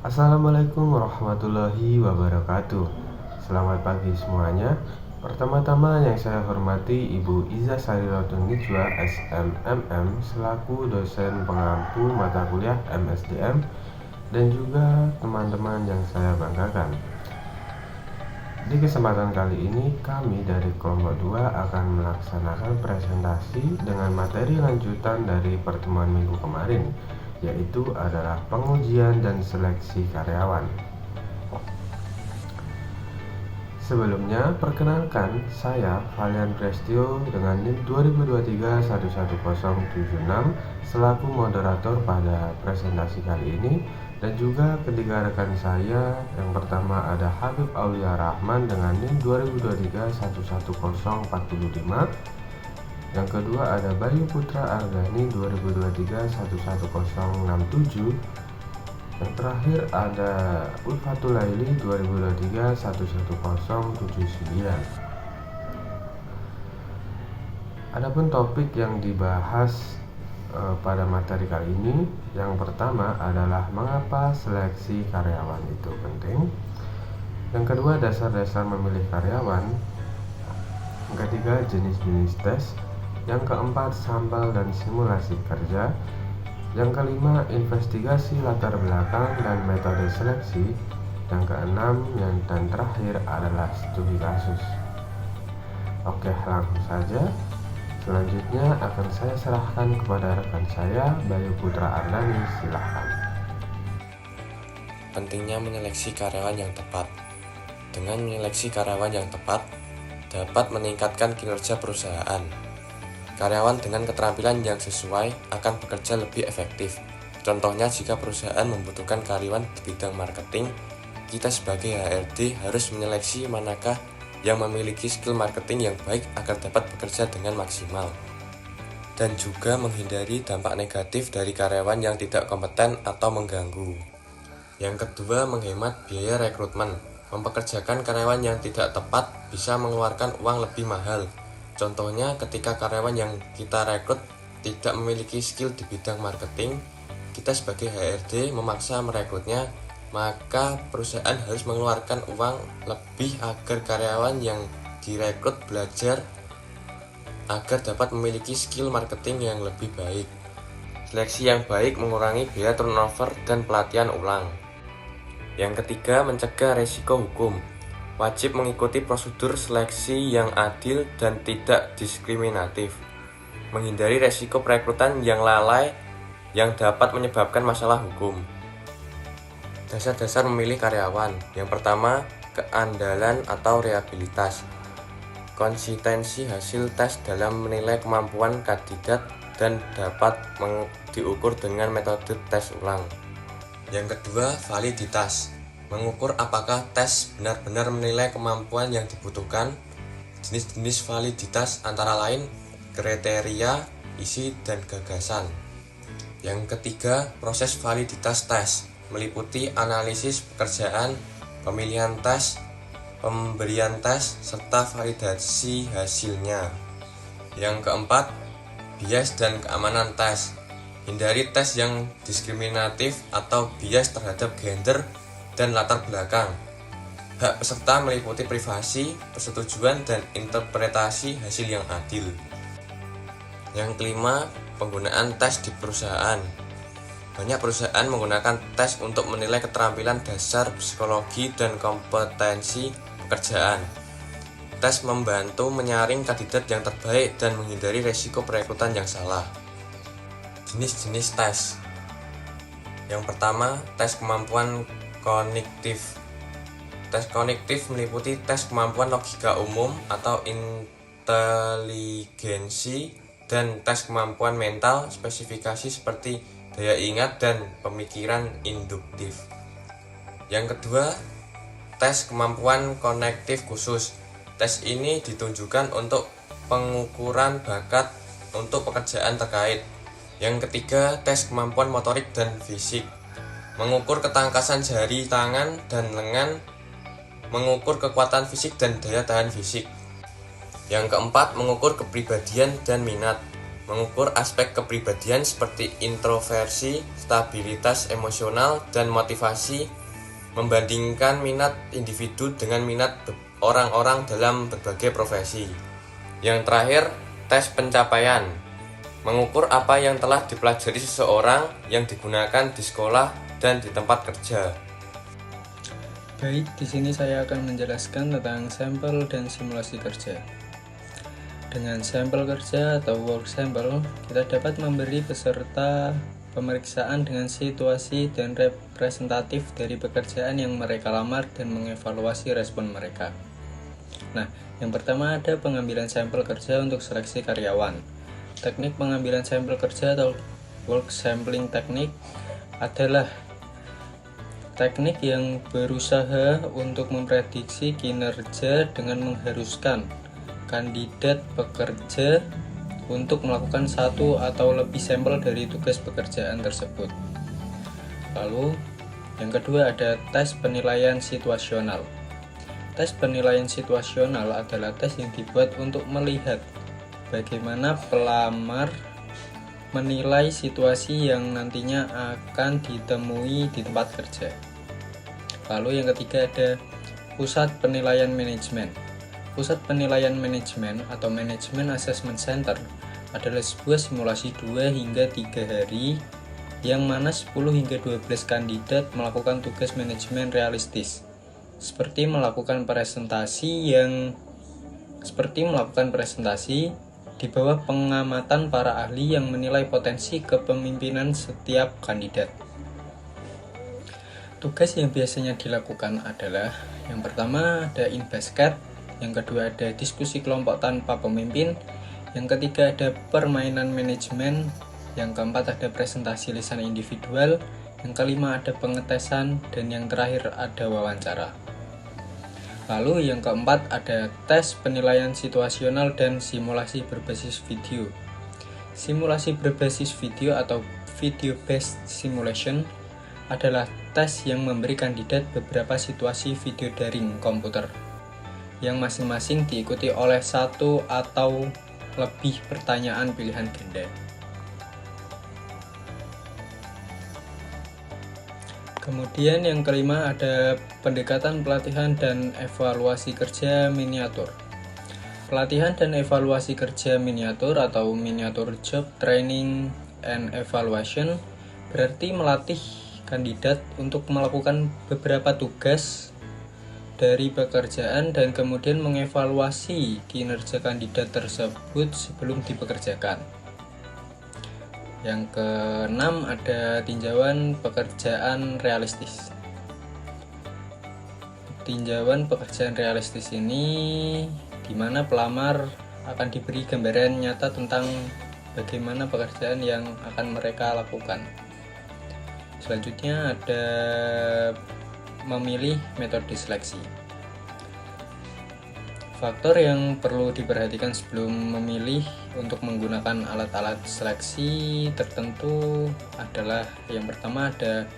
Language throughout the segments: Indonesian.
Assalamualaikum warahmatullahi wabarakatuh. Selamat pagi semuanya. Pertama-tama yang saya hormati Ibu Iza Sariratun Nijwa SMMM selaku dosen pengampu mata kuliah MSDM dan juga teman-teman yang saya banggakan. Di kesempatan kali ini kami dari kelompok 2 akan melaksanakan presentasi dengan materi lanjutan dari pertemuan minggu kemarin, yaitu adalah pengujian dan seleksi karyawan. Sebelumnya, perkenalkan saya Valian Prestio dengan NIM 2023-11076 selaku moderator pada presentasi kali ini, dan juga ketiga rekan saya. Yang pertama ada Habib Aulia Rahman dengan NIM 2023-11045. Yang kedua ada Bayu Putra Ardhani 2023-11067. Yang terakhir ada Ulfatul Laili 2023-11079. Adapun topik yang dibahas pada materi kali ini, yang pertama adalah mengapa seleksi karyawan itu penting. Yang kedua, dasar-dasar memilih karyawan. Yang ketiga, jenis-jenis tes. Yang keempat, sampel dan simulasi kerja. Yang kelima, investigasi latar belakang dan metode seleksi. Yang keenam dan terakhir adalah studi kasus. Oke, langsung saja. Selanjutnya akan saya serahkan kepada rekan saya, Bayu Putra Ardhani. Silahkan. Pentingnya menyeleksi karyawan yang tepat. Dengan menyeleksi karyawan yang tepat, dapat meningkatkan kinerja perusahaan. Karyawan dengan keterampilan yang sesuai akan bekerja lebih efektif. Contohnya, jika perusahaan membutuhkan karyawan di bidang marketing, kita sebagai HRD harus menyeleksi manakah yang memiliki skill marketing yang baik agar dapat bekerja dengan maksimal. Dan juga menghindari dampak negatif dari karyawan yang tidak kompeten atau mengganggu. Yang kedua, menghemat biaya rekrutmen. Mempekerjakan karyawan yang tidak tepat bisa mengeluarkan uang lebih mahal. Contohnya, ketika karyawan yang kita rekrut tidak memiliki skill di bidang marketing, kita sebagai HRD memaksa merekrutnya, maka perusahaan harus mengeluarkan uang lebih agar karyawan yang direkrut belajar agar dapat memiliki skill marketing yang lebih baik. Seleksi yang baik mengurangi biaya turnover dan pelatihan ulang. Yang ketiga, mencegah resiko hukum. Wajib mengikuti prosedur seleksi yang adil dan tidak diskriminatif. Menghindari resiko perekrutan yang lalai yang dapat menyebabkan masalah hukum. Dasar-dasar memilih karyawan. Yang pertama, keandalan atau reliabilitas. Konsistensi hasil tes dalam menilai kemampuan kandidat dan dapat diukur dengan metode tes ulang. Yang kedua, validitas. Mengukur apakah tes benar-benar menilai kemampuan yang dibutuhkan. Jenis-jenis validitas antara lain kriteria, isi, dan gagasan. Yang ketiga, proses validitas tes meliputi analisis pekerjaan, pemilihan tes, pemberian tes, serta validasi hasilnya. Yang keempat, bias dan keamanan tes. Hindari tes yang diskriminatif atau bias terhadap gender dan latar belakang. Hak peserta meliputi privasi, persetujuan, dan interpretasi hasil yang adil. Yang kelima, penggunaan tes di perusahaan. Banyak perusahaan menggunakan tes untuk menilai keterampilan dasar psikologi dan kompetensi pekerjaan. Tes membantu menyaring kandidat yang terbaik dan menghindari resiko perekrutan yang salah. Jenis-jenis tes. Yang pertama, tes kemampuan kognitif. Tes kognitif meliputi tes kemampuan logika umum atau inteligensi dan tes kemampuan mental spesifikasi seperti daya ingat dan pemikiran induktif. Yang kedua, tes kemampuan kognitif khusus. Tes ini ditunjukkan untuk pengukuran bakat untuk pekerjaan terkait. Yang ketiga, tes kemampuan motorik dan fisik. Mengukur ketangkasan jari tangan dan lengan, mengukur kekuatan fisik dan daya tahan fisik. Yang keempat, mengukur kepribadian dan minat. mengukur aspek kepribadian seperti introversi, stabilitas emosional, dan motivasi, membandingkan minat individu dengan minat orang-orang dalam berbagai profesi. Yang terakhir, tes pencapaian, mengukur apa yang telah dipelajari seseorang yang digunakan di sekolah dan di tempat kerja. Baik, di sini saya akan menjelaskan tentang sampel dan simulasi kerja. Dengan sampel kerja atau work sample, kita dapat memberi peserta pemeriksaan dengan situasi dan representatif dari pekerjaan yang mereka lamar dan mengevaluasi respon mereka. Nah, yang pertama ada pengambilan sampel kerja untuk seleksi karyawan. Teknik pengambilan sampel kerja atau work sampling teknik adalah teknik yang berusaha untuk memprediksi kinerja dengan mengharuskan kandidat pekerja untuk melakukan satu atau lebih sampel dari tugas pekerjaan tersebut. Lalu, yang kedua ada tes penilaian situasional. Tes penilaian situasional adalah tes yang dibuat untuk melihat bagaimana pelamar menilai situasi yang nantinya akan ditemui di tempat kerja. Lalu yang ketiga ada pusat penilaian manajemen. Pusat penilaian manajemen atau Management Assessment Center adalah sebuah simulasi 2 hingga 3 hari yang mana 10 hingga 12 kandidat melakukan tugas manajemen realistis seperti melakukan presentasi di bawah pengamatan para ahli yang menilai potensi kepemimpinan setiap kandidat. Tugas yang biasanya dilakukan adalah yang pertama ada in basket, yang kedua ada diskusi kelompok tanpa pemimpin, yang ketiga ada permainan manajemen, yang keempat ada presentasi lisan individual, yang kelima ada pengetesan, dan yang terakhir ada wawancara. Lalu yang keempat ada tes penilaian situasional dan simulasi berbasis video. Simulasi berbasis video atau video based simulation adalah tes yang memberi kandidat beberapa situasi video daring komputer yang masing-masing diikuti oleh satu atau lebih pertanyaan pilihan ganda. Kemudian yang kelima ada pendekatan pelatihan dan evaluasi kerja miniatur. Pelatihan dan evaluasi kerja miniatur atau miniatur job training and evaluation berarti melatih kandidat untuk melakukan beberapa tugas dari pekerjaan dan kemudian mengevaluasi kinerja kandidat tersebut sebelum dipekerjakan. Yang keenam ada tinjauan pekerjaan realistis. Tinjauan pekerjaan realistis ini di mana pelamar akan diberi gambaran nyata tentang bagaimana pekerjaan yang akan mereka lakukan. Selanjutnya ada memilih metode seleksi. Faktor yang perlu diperhatikan sebelum memilih untuk menggunakan alat-alat seleksi tertentu adalah yang pertama ada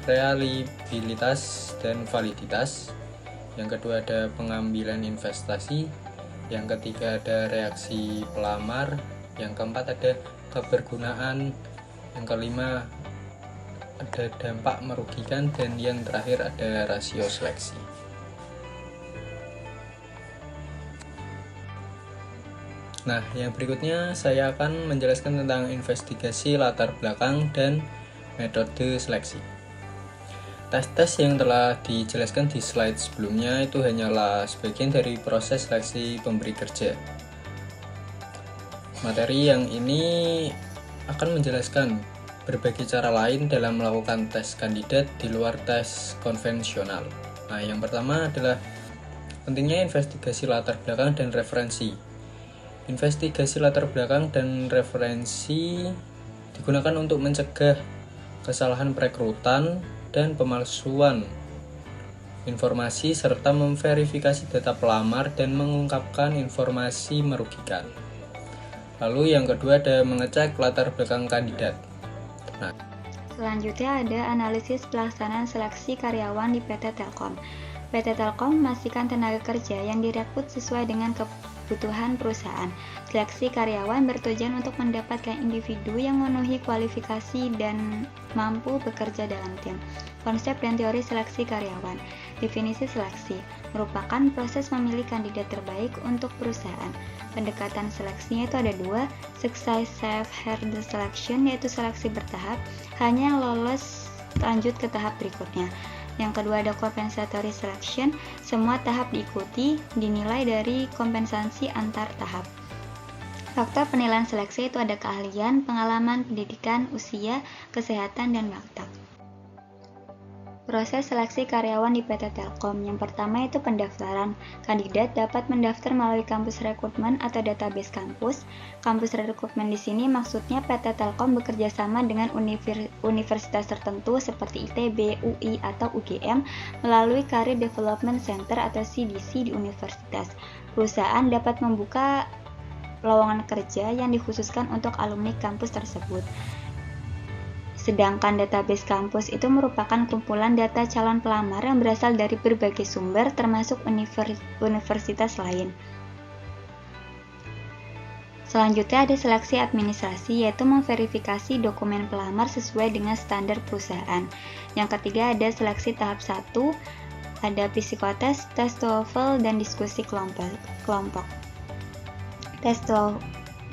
reliabilitas dan validitas, yang kedua ada pengambilan investasi, yang ketiga ada reaksi pelamar, yang keempat ada kebergunaan, yang kelima ada dampak merugikan, dan yang terakhir ada rasio seleksi. Nah, yang berikutnya saya akan menjelaskan tentang investigasi latar belakang dan metode seleksi. Tes-tes yang telah dijelaskan di slide sebelumnya itu hanyalah sebagian dari proses seleksi pemberi kerja. Materi yang ini akan menjelaskan berbagai cara lain dalam melakukan tes kandidat di luar tes konvensional. Nah, yang pertama adalah pentingnya investigasi latar belakang dan referensi. Investigasi latar belakang dan referensi digunakan untuk mencegah kesalahan perekrutan dan pemalsuan informasi serta memverifikasi data pelamar dan mengungkapkan informasi merugikan. Lalu yang kedua ada mengecek latar belakang kandidat. Nah, selanjutnya ada analisis pelaksanaan seleksi karyawan di PT Telkom. PT Telkom memastikan tenaga kerja yang direkrut sesuai dengan kebutuhan perusahaan. Seleksi karyawan bertujuan untuk mendapatkan individu yang memenuhi kualifikasi dan mampu bekerja dalam tim. Konsep dan teori seleksi karyawan. Definisi seleksi merupakan proses memilih kandidat terbaik untuk perusahaan. Pendekatan seleksinya itu ada dua, successive hurdle selection, yaitu seleksi bertahap, hanya yang lolos lanjut ke tahap berikutnya. Yang kedua ada compensatory selection, semua tahap diikuti, dinilai dari kompensasi antar tahap. Faktor penilaian seleksi itu ada keahlian, pengalaman, pendidikan, usia, kesehatan, dan watak. Proses seleksi karyawan di PT Telkom. Yang pertama itu pendaftaran. Kandidat dapat mendaftar melalui kampus rekrutmen atau database kampus. Kampus rekrutmen di sini maksudnya PT Telkom bekerja sama dengan universitas tertentu seperti ITB, UI, atau UGM melalui Career Development Center atau CDC di universitas. Perusahaan dapat membuka lowongan kerja yang dikhususkan untuk alumni kampus tersebut. Sedangkan database kampus itu merupakan kumpulan data calon pelamar yang berasal dari berbagai sumber termasuk universitas lain. Selanjutnya ada seleksi administrasi, yaitu memverifikasi dokumen pelamar sesuai dengan standar perusahaan. Yang ketiga ada seleksi tahap 1, ada psikotes, tes TOEFL, dan diskusi kelompok.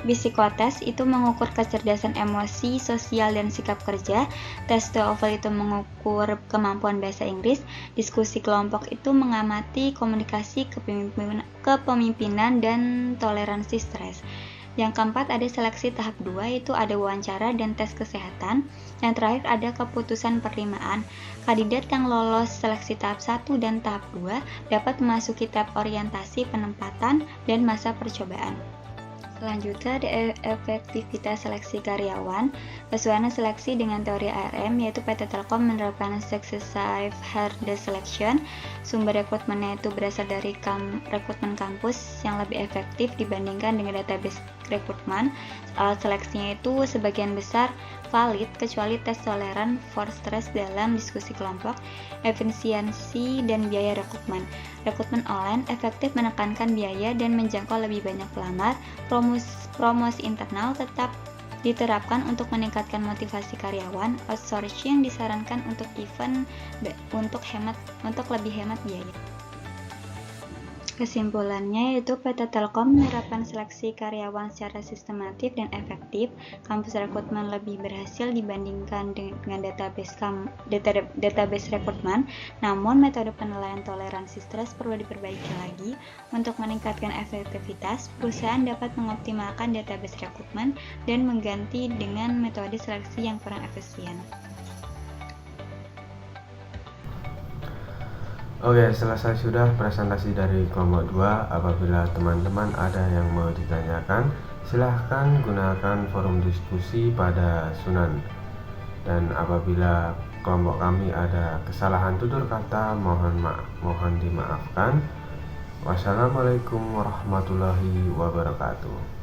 Psikotes itu mengukur kecerdasan emosi, sosial, dan sikap kerja. Tes TOEFL itu mengukur kemampuan bahasa Inggris. Diskusi kelompok itu mengamati komunikasi, kepemimpinan, dan toleransi stres. Yang keempat ada seleksi tahap 2, yaitu ada wawancara dan tes kesehatan. Yang terakhir ada keputusan penerimaan. Kandidat yang lolos seleksi tahap 1 dan tahap 2 dapat memasuki tahap orientasi penempatan dan masa percobaan. Selanjutnya ada efektivitas seleksi karyawan. Sesuai seleksi dengan teori ARM, yaitu PT Telkom menerapkan successive hurdle selection. Sumber rekrutmennya itu berasal dari rekrutmen kampus yang lebih efektif dibandingkan dengan database rekrutmen. Alat seleksinya itu sebagian besar valid kecuali tes toleran for stress dalam diskusi kelompok, efisiensi, dan biaya rekrutmen. Rekrutmen online efektif menekankan biaya dan menjangkau lebih banyak pelamar. Promosi internal tetap diterapkan untuk meningkatkan motivasi karyawan. Outsourcing disarankan untuk lebih hemat biaya. Kesimpulannya yaitu PT Telkom menerapkan seleksi karyawan secara sistematif dan efektif. Kampus rekrutmen lebih berhasil dibandingkan dengan database rekrutmen. Namun metode penilaian toleransi stres perlu diperbaiki lagi. Untuk meningkatkan efektivitas, perusahaan dapat mengoptimalkan database rekrutmen dan mengganti dengan metode seleksi yang kurang efisien. Oke, selesai sudah presentasi dari kelompok 2. Apabila teman-teman ada yang mau ditanyakan, silahkan gunakan forum diskusi pada Sunan. Dan apabila kelompok kami ada kesalahan tutur kata, mohon dimaafkan. Wassalamualaikum warahmatullahi wabarakatuh.